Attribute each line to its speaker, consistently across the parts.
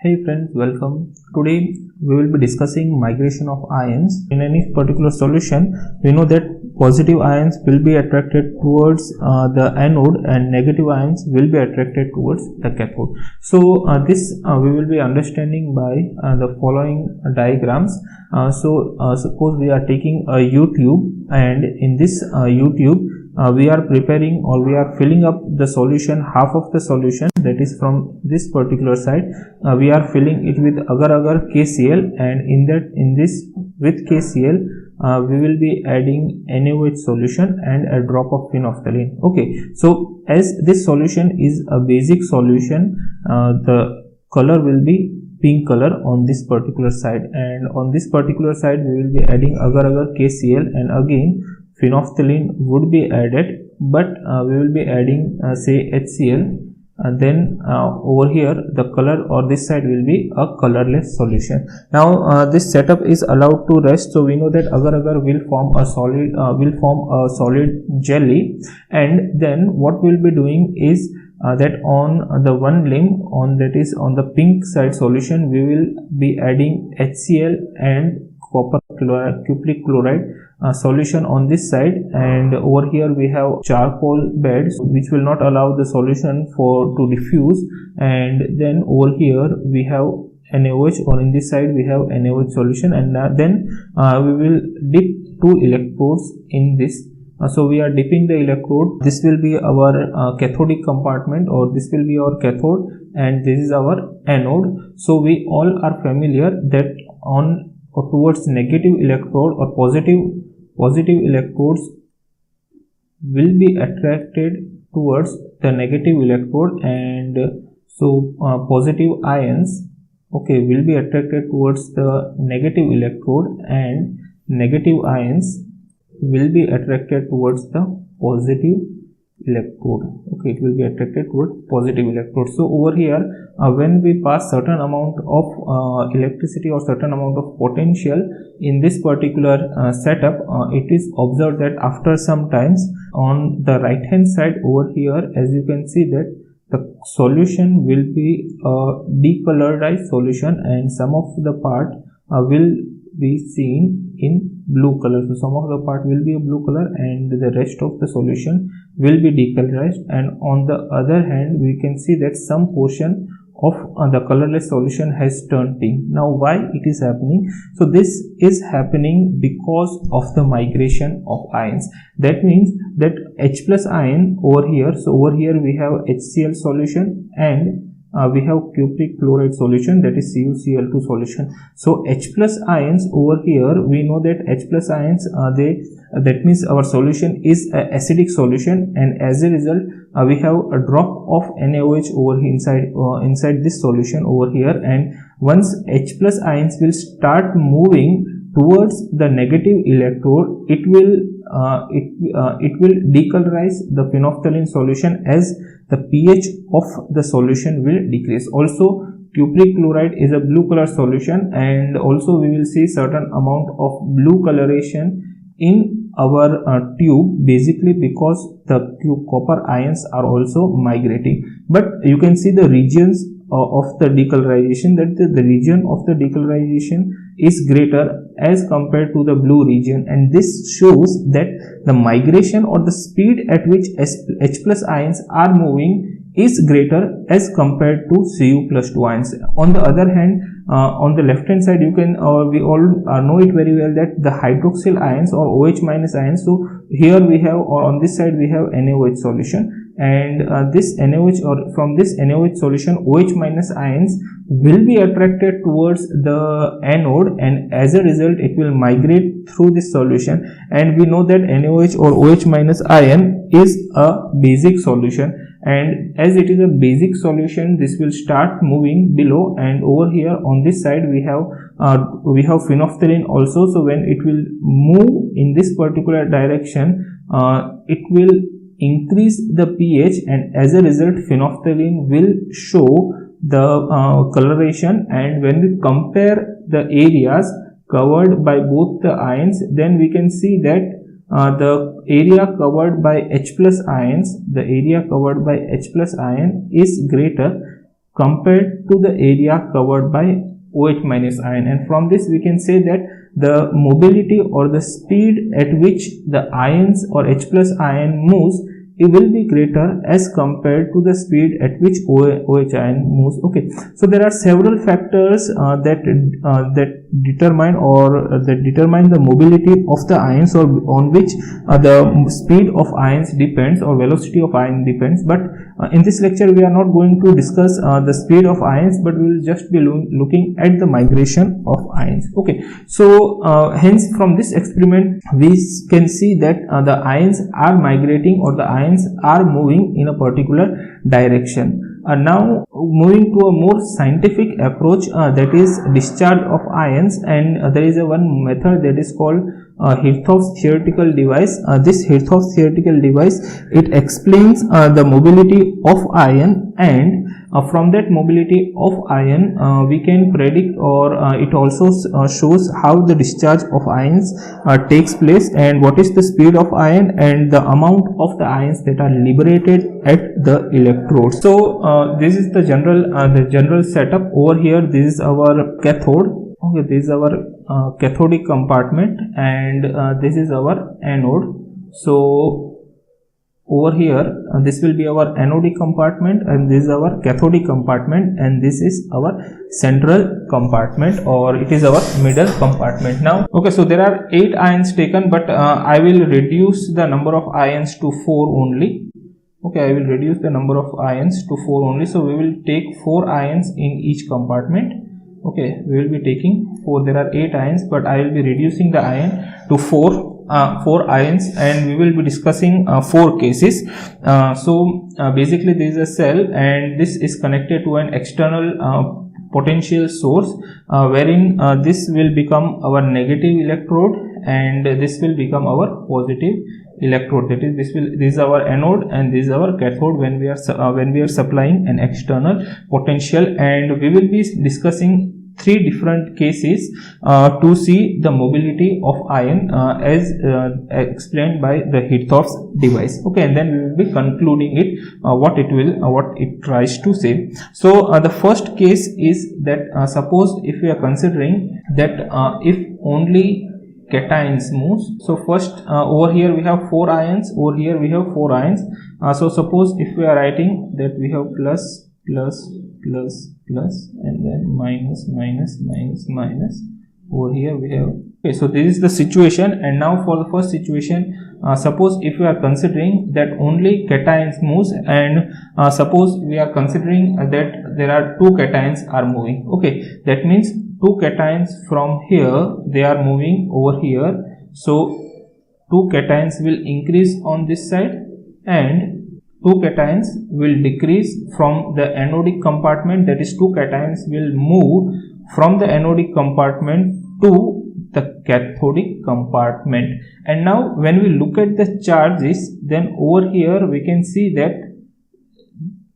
Speaker 1: Hey friends, welcome. Today we will be discussing migration of ions. In any particular solution, we know that positive ions will be attracted towards the anode and negative ions will be attracted towards the cathode. So this we will be understanding by the following diagrams. Suppose we are taking a U-tube, and in this U-tube we are preparing or we are filling up the solution, half of the solution, that is from this particular side we are filling it with agar KCl, and in this with KCl we will be adding NaOH solution and a drop of phenolphthalein. Okay, so as this solution is a basic solution, the color will be pink color on this particular side, and on this particular side we will be adding agar KCl, and again phenolphthalein would be added, but we will be adding say HCl. Then over here the color or this side will be a colorless solution. Now this setup is allowed to rest, so we know that agar will form a solid jelly, and then what we'll be doing is that on the one limb, that is on the pink side solution, we will be adding HCl and cupric chloride solution on this side, and over here we have charcoal beds which will not allow the solution to diffuse, and then over here we have NaOH, or in this side we have NaOH solution, and then we will dip 2 electrodes in this. So we are dipping the electrode. This will be our cathodic compartment, or this will be our cathode, and this is our anode. So we all are familiar that on or towards negative electrode or positive electrodes will be attracted towards the negative electrode, and so positive ions will be attracted towards the negative electrode, and negative ions will be attracted towards the positive electrode. It will be attracted towards positive electrode. So over here when we pass certain amount of electricity or certain amount of potential in this particular setup, it is observed that after some times on the right hand side over here, as you can see, that the solution will be a decolorized solution, and some of the part will be seen in blue color. So some of the part will be a blue color and the rest of the solution will be decolorized, and on the other hand we can see that some portion of the colorless solution has turned pink. Now why it is happening? So this is happening because of the migration of ions. That means that H plus ion over here, so over here we have HCl solution and we have cupric chloride solution, that is CuCl2 solution. So H plus ions over here, we know that H plus ions that means our solution is an acidic solution, and as a result we have a drop of NaOH over inside this solution over here, and once H plus ions will start moving towards the negative electrode, it will decolorize the phenolphthalein solution as the pH of the solution will decrease. Also cupric chloride is a blue color solution, and also we will see certain amount of blue coloration in our tube, basically because the copper ions are also migrating. But you can see the regions of the decolorization, that the region of the decolorization is greater as compared to the blue region, and this shows that the migration or the speed at which H plus ions are moving is greater as compared to Cu plus 2 ions. On the other hand, on the left hand side, you can we all know it very well that the hydroxyl ions or OH minus ions, so here we have, or on this side we have NaOH solution, and this NaOH, or from this NaOH solution, OH minus ions will be attracted towards the anode, and as a result it will migrate through this solution, and we know that NaOH or OH minus ion is a basic solution, and as it is a basic solution, this will start moving below, and over here on this side we have phenolphthalein also. So when it will move in this particular direction, it will increase the pH, and as a result phenolphthalein will show the coloration, and when we compare the areas covered by both the ions, then we can see that the area covered by H plus ions, is greater compared to the area covered by OH minus ion, and from this we can say that the mobility or the speed at which the ions or H plus ion moves, it will be greater as compared to the speed at which OH ion moves. Okay, so there are several factors that determine the mobility of the ions, or on which the speed of ions depends, or velocity of ion depends. But in this lecture we are not going to discuss the speed of ions, but we will just be looking at the migration of ions. Okay, so hence from this experiment we can see that the ions are migrating, or the ions are moving in a particular direction. Now moving to a more scientific approach, that is discharge of ions, and there is one method that is called Hittrof'S theoretical device. This Hittrof'S theoretical device, it explains the mobility of ion, and from that mobility of ion we can predict, or it also shows how the discharge of ions takes place, and what is the speed of ion, and the amount of the ions that are liberated at the electrode. So this is the general setup. Over here, this is our cathode. Okay, this is our cathodic compartment, and this is our anode. So over here this will be our anodic compartment, and this is our cathodic compartment, and this is our central compartment, or it is our middle compartment. Now okay, so there are 8 ions taken, but I will reduce the number of ions to 4 only. Okay, I will reduce the number of ions to 4 only. So we will take 4 ions in each compartment. Okay, we will be taking 4. There are 8 ions, but I will be reducing the ion to 4 ions, and we will be discussing 4 cases. Basically this is a cell, and this is connected to an external potential source, wherein this will become our negative electrode, and this will become our positive electrode. That is, this is our anode, and this is our cathode when we are supplying an external potential. And we will be discussing 3 different cases to see the mobility of ion as explained by the Hittrof'S device. Okay, and then we will be concluding it, what it tries to say. So the first case is that suppose if we are considering that if only cations moves. So first over here we have 4 ions, over here we have 4 ions. So suppose if we are writing that we have plus, and then minus. Over here we have, okay, so this is the situation. And now for the first situation, suppose if we are considering that only cations moves, and suppose we are considering that there are 2 cations are moving. Okay, that means 2 cations from here, they are moving over here. So 2 cations will increase on this side, and 2 cations will decrease from the anodic compartment. That is, 2 cations will move from the anodic compartment to the cathodic compartment. And now when we look at the charges, then over here we can see that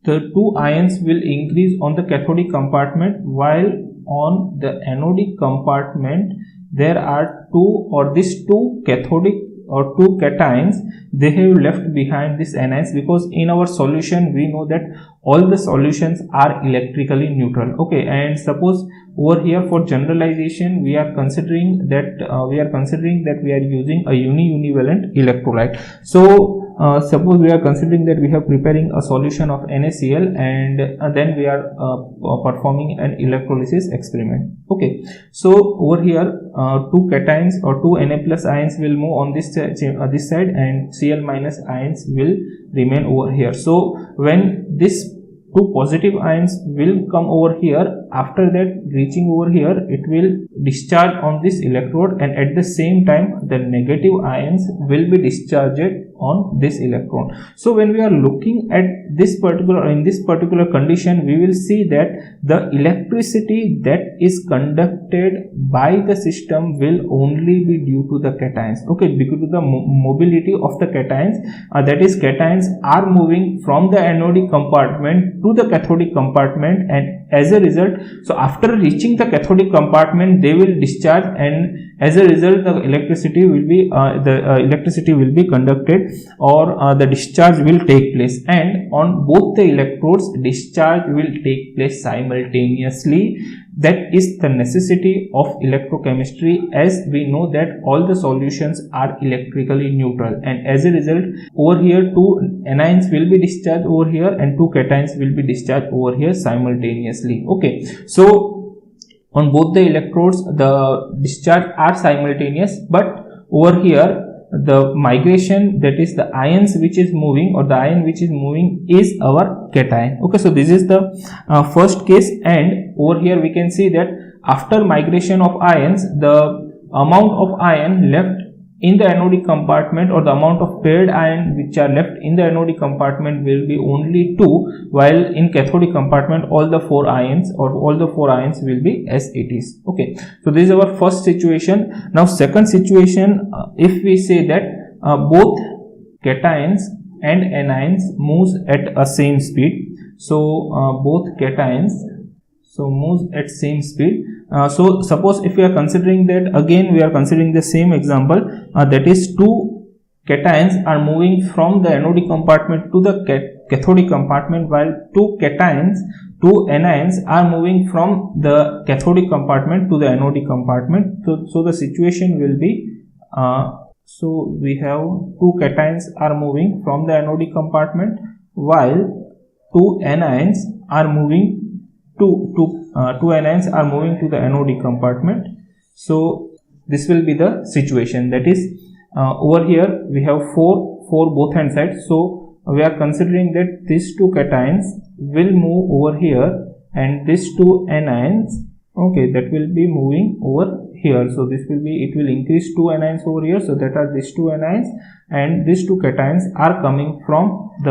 Speaker 1: the 2 ions will increase on the cathodic compartment, while on the anodic compartment there are 2 cathodic or 2 cations, they have left behind this anions, because in our solution we know that all the solutions are electrically neutral. Okay, and suppose over here for generalization we are considering that we are using a univalent electrolyte. So suppose we are considering that we are preparing a solution of NaCl, and then we are performing an electrolysis experiment. Okay, so over here 2 cations or 2 Na plus ions will move on this side, and Cl minus ions will remain over here. So when this 2 positive ions will come over here, after that reaching over here, it will discharge on this electrode, and at the same time the negative ions will be discharged on this electron. So when we are looking at this particular condition, we will see that the electricity that is conducted by the system will only be due to the cations. Okay, because of the mobility of the cations, that is, cations are moving from the anodic compartment to the cathodic compartment, and as a result So after reaching the cathodic compartment, they will discharge, and as a result the electricity will be conducted, or the discharge will take place, and on both the electrodes discharge will take place simultaneously. That is the necessity of electrochemistry, as we know that all the solutions are electrically neutral, and as a result over here 2 anions will be discharged over here and 2 cations will be discharged over here simultaneously. Okay, so on both the electrodes the discharge are simultaneous, but over here the migration, that is the ions which is moving, or the ion which is moving, is our cation. Okay, so this is the first case, and over here we can see that after migration of ions, the amount of ion left in the anodic compartment, or the amount of paired ion which are left in the anodic compartment, will be only 2, while in cathodic compartment all the 4 ions will be as it is. Okay, so this is our first situation. Now second situation, if we say that both cations and anions moves at a same speed, so both cations moves at same speed. So suppose if we are considering that, again we are considering the same example, that is 2 cations are moving from the anodic compartment to the cathodic compartment, while 2 anions are moving from the cathodic compartment to the anodic compartment. So the situation will be, so we have 2 cations are moving from the anodic compartment, while 2 anions are moving to the anodic compartment. So this will be the situation, that is over here we have 4 both hand sides, so we are considering that these 2 cations will move over here, and these 2 anions, okay, that will be moving over here. So this will be, it will increase 2 anions over here, so that are these 2 anions, and these 2 cations are coming from the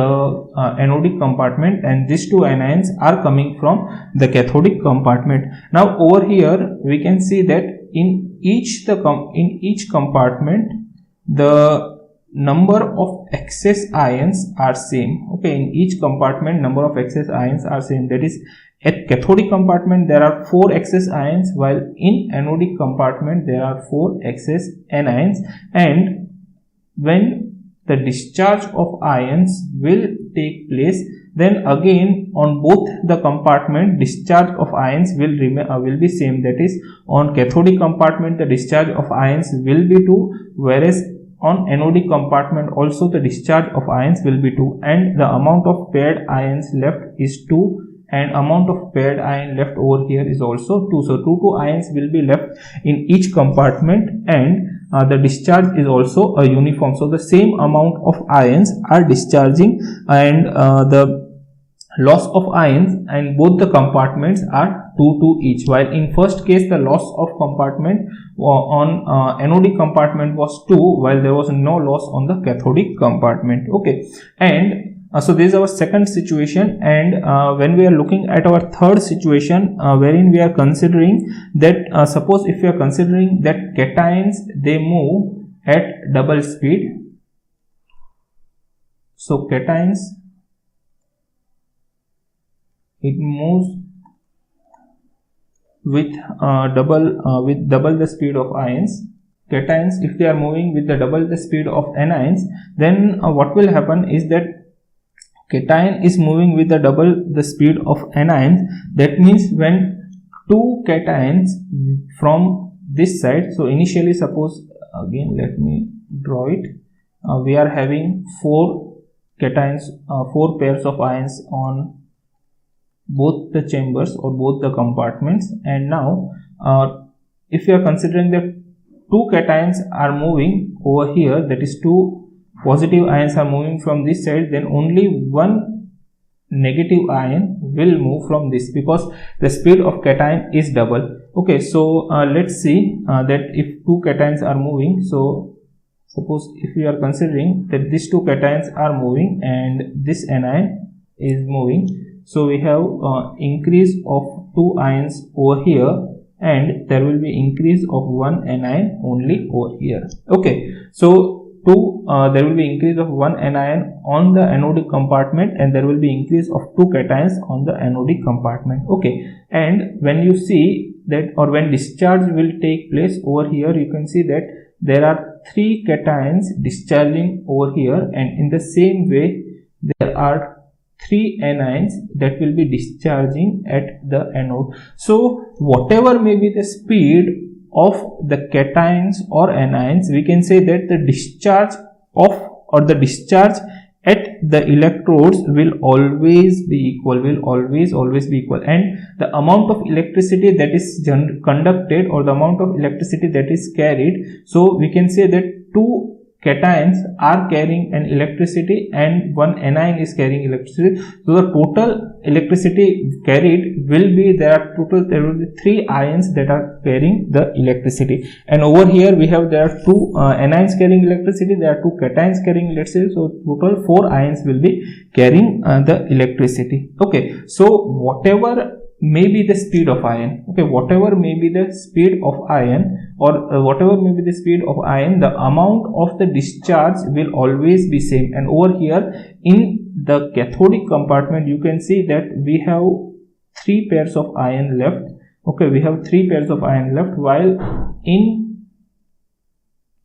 Speaker 1: anodic compartment, and these 2 anions are coming from the cathodic compartment. Now over here we can see that in each compartment the number of excess ions are same. Okay, in each compartment number of excess ions are same, that is at cathodic compartment there are 4 excess ions, while in anodic compartment there are 4 excess anions, and when the discharge of ions will take place, then again on both the compartment discharge of ions will be same, that is on cathodic compartment the discharge of ions will be 2, whereas on anodic compartment also the discharge of ions will be 2, and the amount of paired ions left is 2, and amount of paired ion left over here is also 2. So 2 ions will be left in each compartment, and the discharge is also a uniform. So the same amount of ions are discharging, and the loss of ions in both the compartments are 2 each, while in first case the loss of compartment on anodic compartment was 2, while there was no loss on the cathodic compartment. Okay, and so this is our second situation, and when we are looking at our third situation, wherein we are considering that suppose if we are considering that cations they move at double speed. So cations, it moves with double the speed of ions. Cations, if they are moving with the double the speed of anions, then what will happen is that cation is moving with the double the speed of anions. That means when 2 cations from this side, so initially suppose, again let me draw it, we are having 4 cations, 4 pairs of ions on both the chambers or both the compartments, and now if we are considering that 2 cations are moving over here, that is 2 positive ions are moving from this side, then only 1 negative ion will move from this, because the speed of cation is double. Okay, so let's see that if 2 cations are moving, so suppose if we are considering that these 2 cations are moving and this anion is moving, so we have increase of 2 ions over here, and there will be increase of 1 anion only over here. Okay, so there will be increase of one anion on the anodic compartment, and there will be increase of 2 cations on the anodic compartment. Okay, and when you see that, or when discharge will take place over here, you can see that there are 3 cations discharging over here, and in the same way there are 3 anions that will be discharging at the anode. So whatever may be the speed of the cations or anions, we can say that the discharge of, or the discharge at the electrodes will always be equal, always be equal, and the amount of electricity that is conducted, or the amount of electricity that is carried, so we can say that 2 cations are carrying an electricity and 1 anion is carrying electricity. So the total electricity carried will be, there will be 3 ions that are carrying the electricity, and over here we have, there are 2 anions carrying electricity, there are 2 cations carrying electricity, so total 4 ions will be carrying the electricity. Okay, so whatever may be the speed of ion, okay, whatever may be the speed of ion, or whatever may be the speed of ion, the amount of the discharge will always be same. And over here in the cathodic compartment, you can see that we have 3 pairs of ion left. Okay, we have 3 pairs of ion left, while in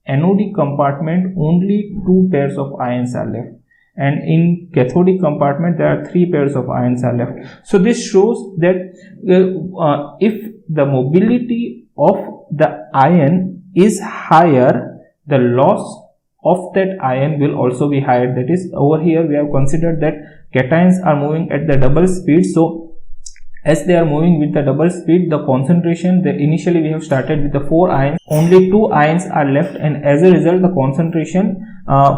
Speaker 1: anodic compartment only 2 pairs of ions are left, and in cathodic compartment there are 3 pairs of ions are left. So this shows that if the mobility of the ion is higher, the loss of that ion will also be higher. That is, over here we have considered that cations are moving at the double speed, so as they are moving with the double speed, the concentration, initially we have started with the 4 ions, only 2 ions are left, and as a result the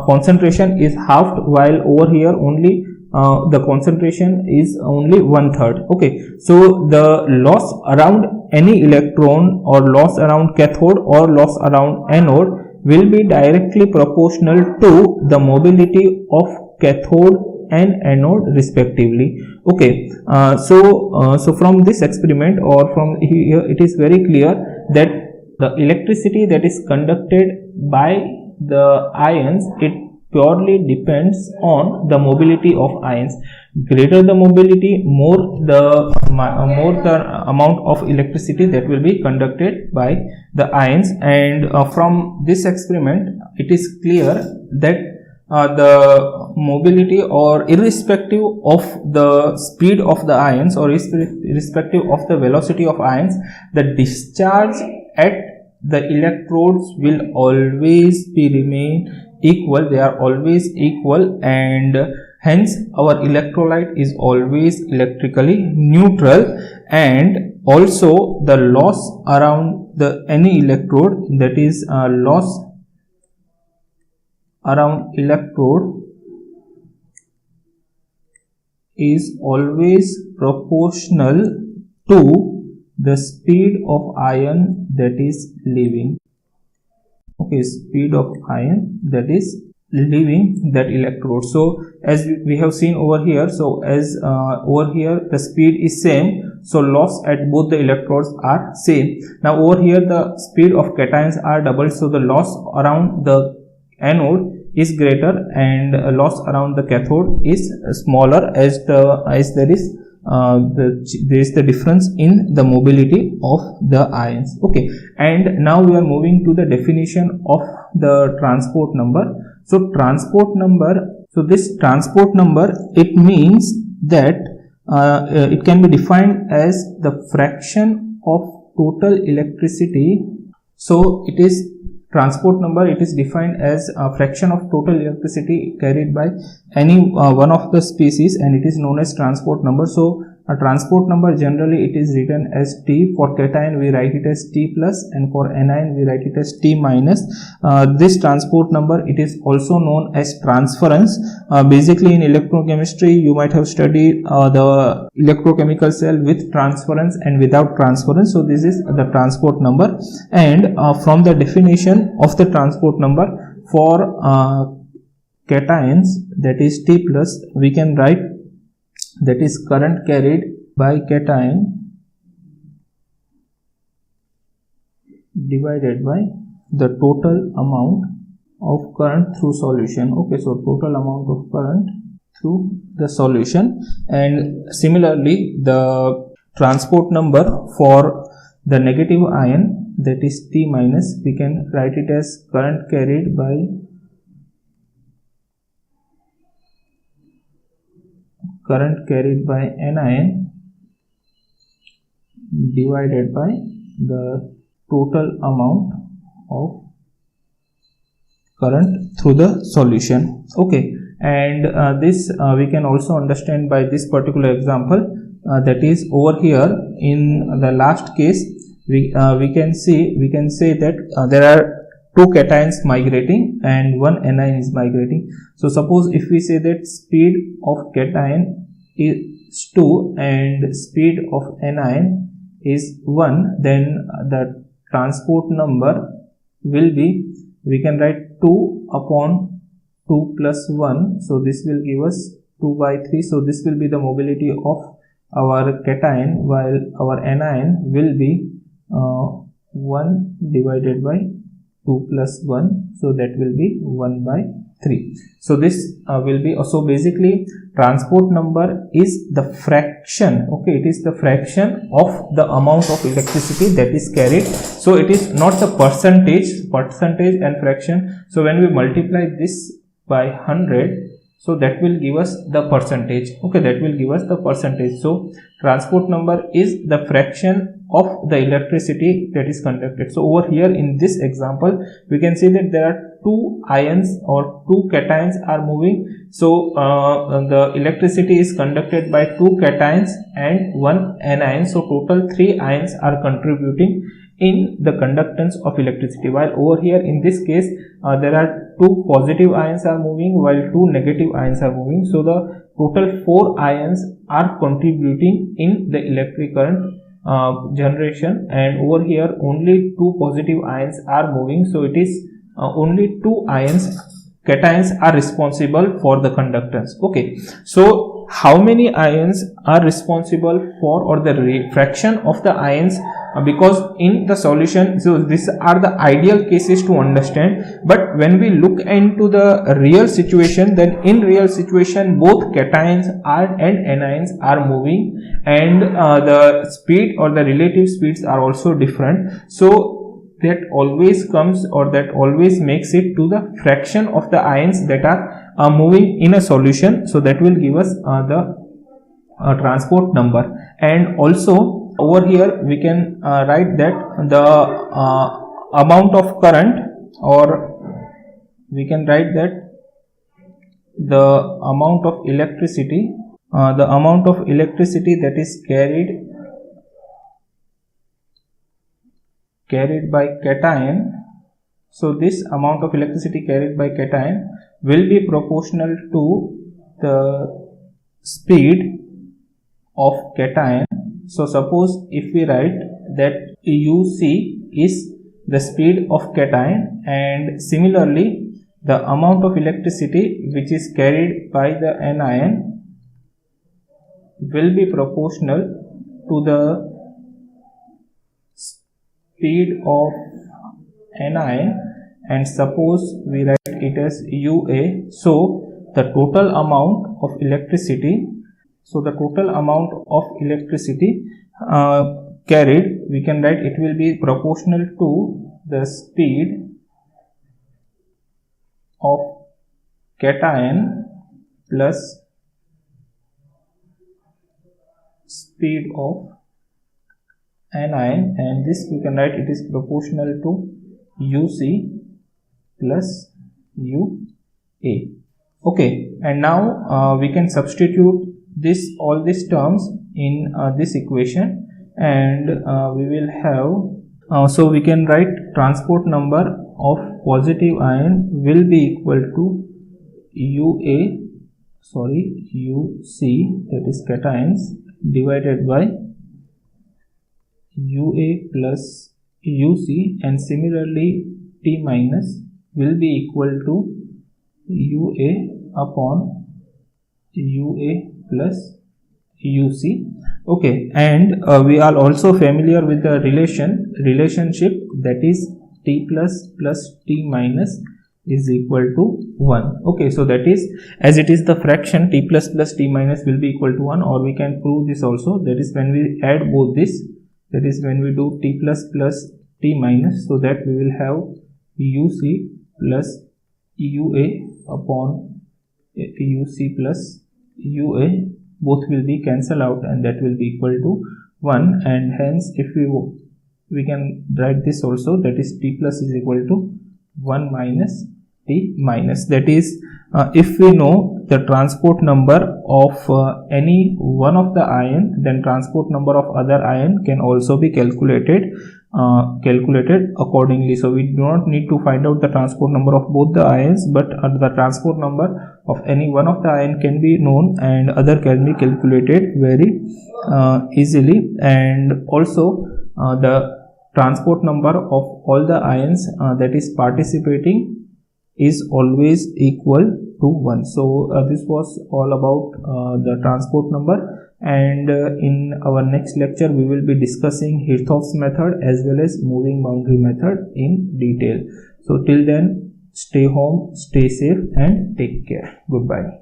Speaker 1: concentration is halved, while over here only the concentration is only 1/3. Okay, so the loss around any electron, or loss around cathode, or loss around anode will be directly proportional to the mobility of cathode and anode respectively. Okay, so from this experiment, or from here, it is very clear that the electricity that is conducted by the ions, it purely depends on the mobility of ions. Greater the mobility, more the amount of electricity that will be conducted by the ions. And from this experiment, it is clear that the mobility, or irrespective of the speed of the ions, or irrespective of the velocity of ions, the discharge at the electrodes will always remain equal. They are always equal, and hence our electrolyte is always electrically neutral. And also the loss around any electrode, that is loss around electrode, is always proportional to the speed of ion that is leaving. Okay, speed of ion that is leaving that electrode. So as we have seen over here, so as over here the speed is same, so loss at both the electrodes are same. Now over here the speed of cations are double, so the loss around the anode is greater, and loss around the cathode is smaller, as there is the difference in the mobility of the ions. Okay, and now we are moving to the definition of the transport number. So transport number, so this transport number, it means that it can be defined as the fraction of total electricity. So it is transport number, it is defined as a fraction of total electricity carried by any one of the species, and it is known as transport number. So a transport number, generally it is written as T. For cation we write it as T plus, and for anion we write it as T minus. This transport number, it is also known as transference. Basically in electrochemistry you might have studied the electrochemical cell with transference and without transference. So this is the transport number, and from the definition of the transport number for cations, that is T plus, we can write that is current carried by cation divided by the total amount of current through solution. Okay, so total amount of current through the solution. And similarly, the transport number for the negative ion, that is T minus, we can write it as current carried by anion divided by the total amount of current through the solution. Okay, and this we can also understand by this particular example, that is over here in the last case we can say that there are two cations migrating and one anion is migrating. So suppose if we say that speed of cation is 2 and speed of anion is 1, then the transport number will be, we can write 2 upon 2 plus 1, so this will give us 2 by 3. So this will be the mobility of our cation, while our anion will be 1 divided by 2 plus 1, so that will be 1 by 3. So this will be, so basically transport number is the fraction, okay, it is the fraction of the amount of electricity that is carried. So it is not the percentage and fraction. So when we multiply this by 100, so that will give us the percentage, okay, that will give us the percentage. So transport number is the fraction of the electricity that is conducted. So over here in this example, we can see that there are two ions or two cations are moving. So the electricity is conducted by two cations and one anion. So total 3 ions are contributing in the conductance of electricity, while over here in this case there are 2 positive ions are moving while 2 negative ions are moving. So the total 4 ions are contributing in the electric current generation, and over here only 2 positive ions are moving. So it is only 2 cations are responsible for the conductance. Okay, so how many ions are responsible for, or the fraction of the ions, because in the solution, so these are the ideal cases to understand, but when we look into the real situation, then in real situation both cations and anions are moving, and the speed or the relative speeds are also different. So that always comes, or that always makes it to the fraction of the ions that are moving in a solution. So that will give us the transport number. And also over here we can write that the amount of current, or we can write that the amount of electricity that is carried by cation. So this amount of electricity carried by cation will be proportional to the speed of cation. So suppose if we write that UC is the speed of cation, and similarly the amount of electricity which is carried by the anion will be proportional to the speed of anion, and suppose we write it as UA. So the total amount of electricity, carried, we can write it will be proportional to the speed of cation plus speed of anion, and this we can write it is proportional to UC plus UA. Okay, and now we can substitute all these terms in this equation, and we will have, so we can write transport number of positive ion will be equal to UC, that is cations, divided by UA plus UC, and similarly T minus will be equal to UA upon UA plus UC. Okay, and we are also familiar with the relationship, that is T plus T minus is equal to 1. Okay, so that is, as it is the fraction, t plus plus t minus will be equal to 1, or we can prove this also, that is when we add both this, that is when we do t plus plus t minus, so that we will have uc plus ua upon uc plus ua, both will be cancelled out and that will be equal to 1, and hence if we can write this also, that is t plus is equal to 1 minus t minus. That is, if we know the transport number of any one of the ion, then transport number of other ion can also be calculated accordingly. So we do not need to find out the transport number of both the ions, but the transport number of any one of the ion can be known and other can be calculated very easily. And also the transport number of all the ions that is participating is always equal to 1. So this was all about the transport number, and in our next lecture we will be discussing Hittrof'S method as well as moving boundary method in detail. So till then, stay home, stay safe and take care. Goodbye.